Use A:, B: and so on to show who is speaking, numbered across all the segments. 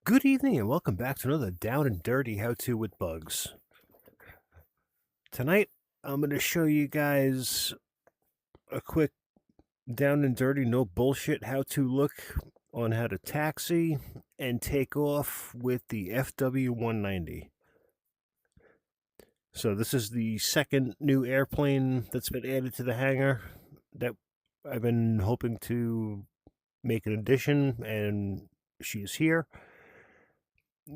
A: Good evening and welcome back to another down and dirty how-to with bugs. Tonight I'm going to show you guys a quick down and dirty, no bullshit how-to look on how to taxi and take off with the Fw-190. So this is the second new airplane that's been added to the hangar that I've been hoping to make an addition, and she's here.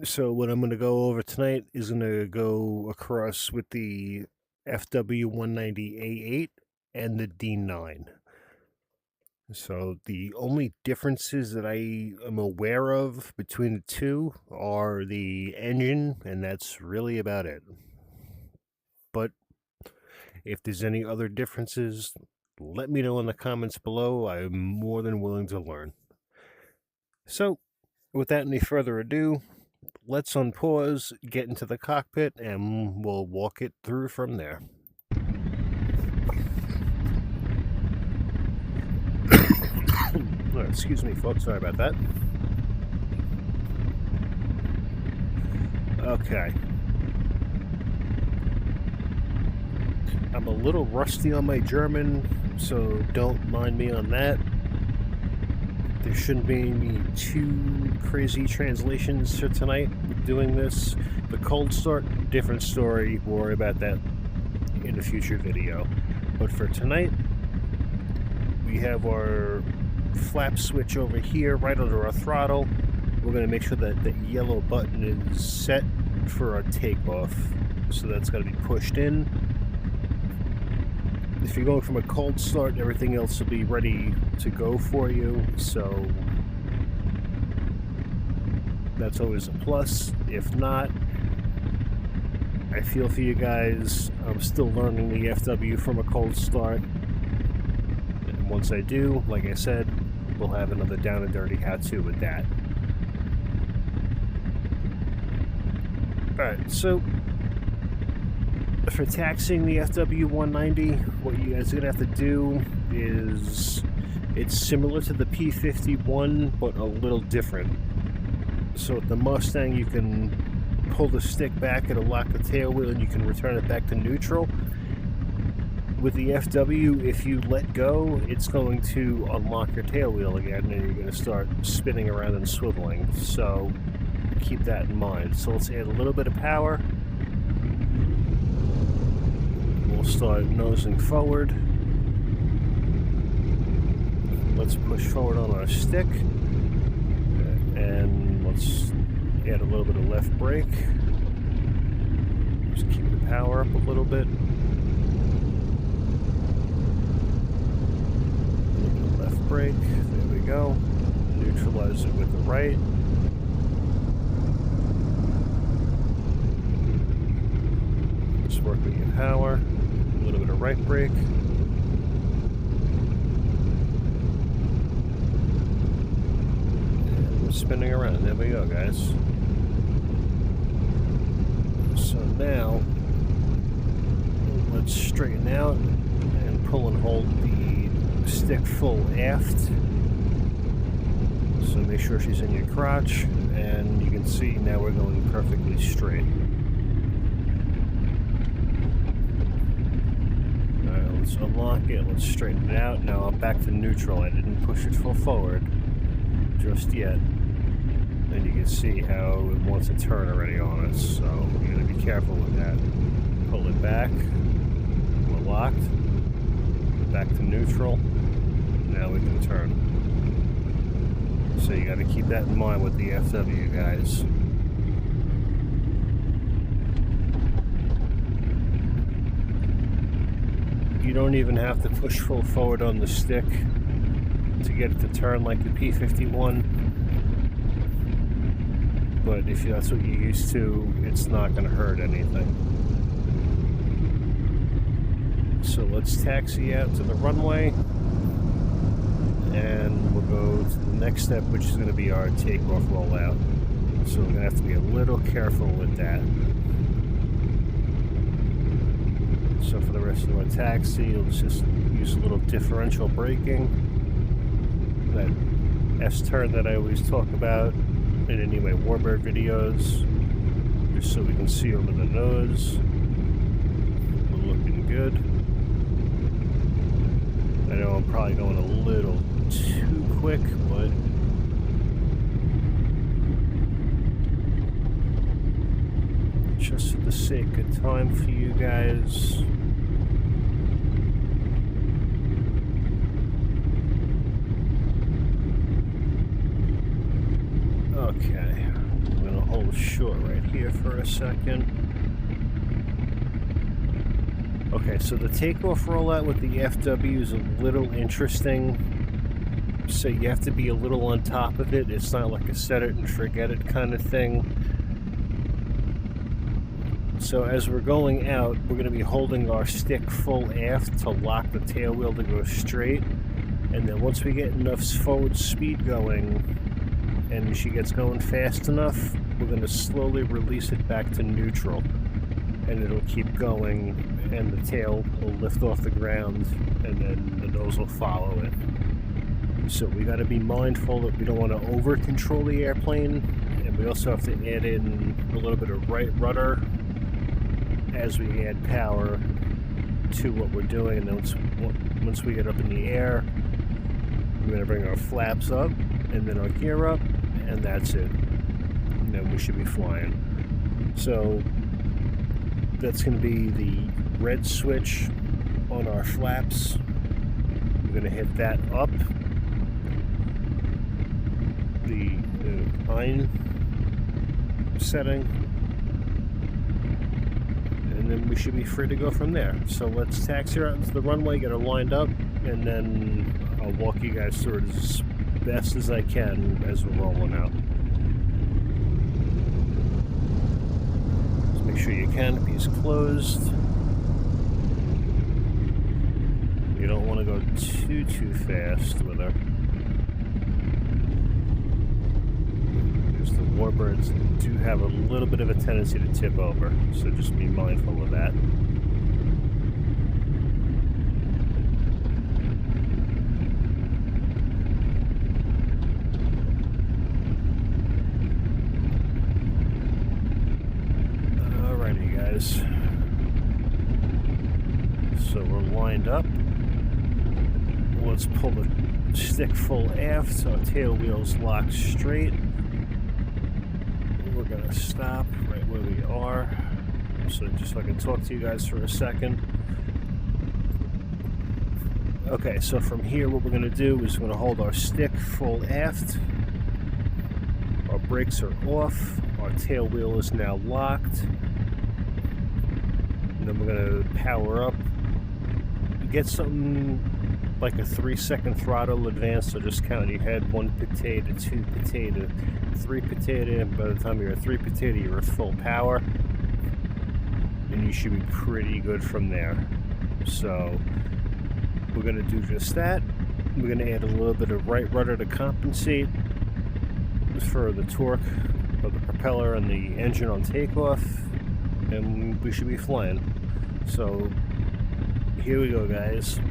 A: So what I'm going to go over tonight is going to go across with the Fw-190A8 and the D9. So the only differences that I am aware of between the two are the engine, and that's really about it. But if there's any other differences, let me know in the comments below. I'm more than willing to learn. So without any further ado, let's unpause, get into the cockpit, and we'll walk it through from there. Oh, excuse me, folks. Sorry about that. Okay. I'm a little rusty on my German, so don't mind me on that. There shouldn't be any too crazy translations for tonight doing this. The cold start, different story. We'll worry about that in a future video. But for tonight, we have our flap switch over here right under our throttle. We're going to make sure that the yellow button is set for our takeoff. So that's got to be pushed in. If you're going from a cold start, everything else will be ready to go for you, so that's always a plus. If not, I feel for you guys. I'm still learning the FW from a cold start, and once I do, like I said, we'll have another down and dirty how-to with that. Alright, so for taxiing the Fw-190, what you guys are going to have to do is, it's similar to the P-51, but a little different. So with the Mustang, you can pull the stick back, it'll lock the tail wheel, and you can return it back to neutral. With the FW, if you let go, it's going to unlock your tail wheel again, and you're going to start spinning around and swiveling. So keep that in mind. So let's add a little bit of power. We'll start nosing forward. Let's push forward on our stick, and let's add a little bit of left brake. Just keep the power up a little bit. A little bit of left brake. There we go. Neutralize it with the right. Just work with your power. A little bit of right brake. And we're spinning around. There we go, guys. So now, let's straighten out and pull and hold the stick full aft. So make sure she's in your crotch, and you can see now we're going perfectly straight. Let's unlock it, let's straighten it out. Now I'm back to neutral. I didn't push it full forward just yet. And you can see how it wants to turn already on us, so we're going to be careful with that. Pull it back. We're locked. Back to neutral. Now we can turn. So you got to keep that in mind with the FW, guys. You don't even have to push full forward on the stick to get it to turn like the P-51. But if that's what you're used to, it's not going to hurt anything. So let's taxi out to the runway, and we'll go to the next step, which is going to be our takeoff rollout. So we're going to have to be a little careful with that. So for the rest of our taxi, let's just use a little differential braking. That S-turn that I always talk about. in any of my warbird videos, just so we can see over the nose. We're looking good. I know I'm probably going a little too quick, but just for the sake of time for you guys. Okay, I'm gonna hold short right here for a second. Okay, so the takeoff rollout with the FW is a little interesting. So you have to be a little on top of it. It's not like a set it and forget it kind of thing. So as we're going out, we're going to be holding our stick full aft to lock the tail wheel to go straight. And then once we get enough forward speed going, and she gets going fast enough, we're going to slowly release it back to neutral. And it'll keep going, and the tail will lift off the ground, and then the nose will follow it. So we got to be mindful that we don't want to over control the airplane, and we also have to add in a little bit of right rudder as we add power to what we're doing. And then once we get up in the air, we're going to bring our flaps up and then our gear up, and that's it. And then we should be flying. So that's going to be the red switch on our flaps. We're going to hit that up. The line setting, and then we should be free to go from there. So let's taxi out into the runway, get her lined up, and then I'll walk you guys through it as best as I can as we're rolling out. Just make sure your canopy's closed. You don't want to go too fast with her. The warbirds do have a little bit of a tendency to tip over, so just be mindful of that. Alrighty guys, so we're lined up. Let's pull the stick full aft so our tail wheel's locked straight. We're gonna stop right where we are, so just so I can talk to you guys for a second. Okay, so from here what we're gonna do is we're gonna hold our stick full aft, our brakes are off, our tail wheel is now locked, and then we're gonna power up. Get something like a 3-second throttle advance, so just count in your head: 1 potato, 2 potato, 3 potato, and by the time you're at 3 potato, you're at full power, and you should be pretty good from there. So we're going to do just that. We're going to add a little bit of right rudder to compensate for the torque of the propeller and the engine on takeoff, and we should be flying. So here we go, guys.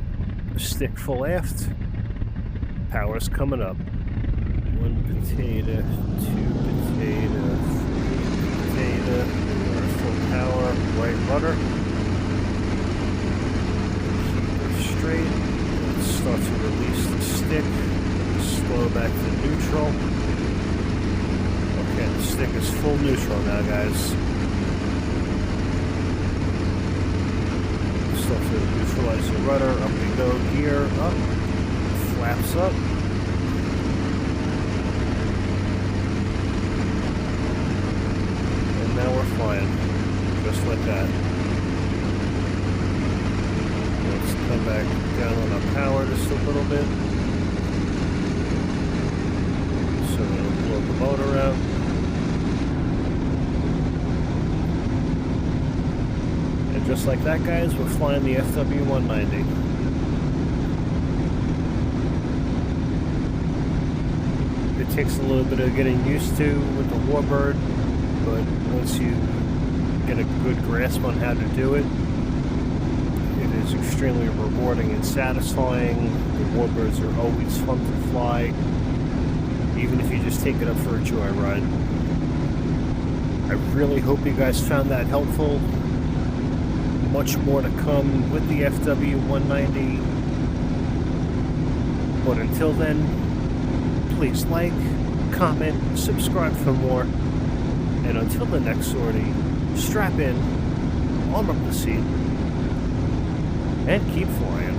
A: Stick full aft, power's coming up. 1 potato, 2 potato, 3 potato, we're at full power, right rudder. Keep it straight. Let's start to release the stick, slow back to neutral. Okay, the stick is full neutral now, guys. Start to neutralize the rudder, up we go, gear up, flaps up. And now we're flying, just like that. Let's come back down on our power just a little bit. So we'll blow the motor out. And just like that, guys, we're flying the Fw-190. It takes a little bit of getting used to with the warbird, but once you get a good grasp on how to do it, it is extremely rewarding and satisfying. The warbirds are always fun to fly. even if you just take it up for a joyride. I really hope you guys found that helpful. Much more to come with the Fw-190. But until then, please like, comment, subscribe for more. And until the next sortie, strap in, arm up the seat, and keep flying.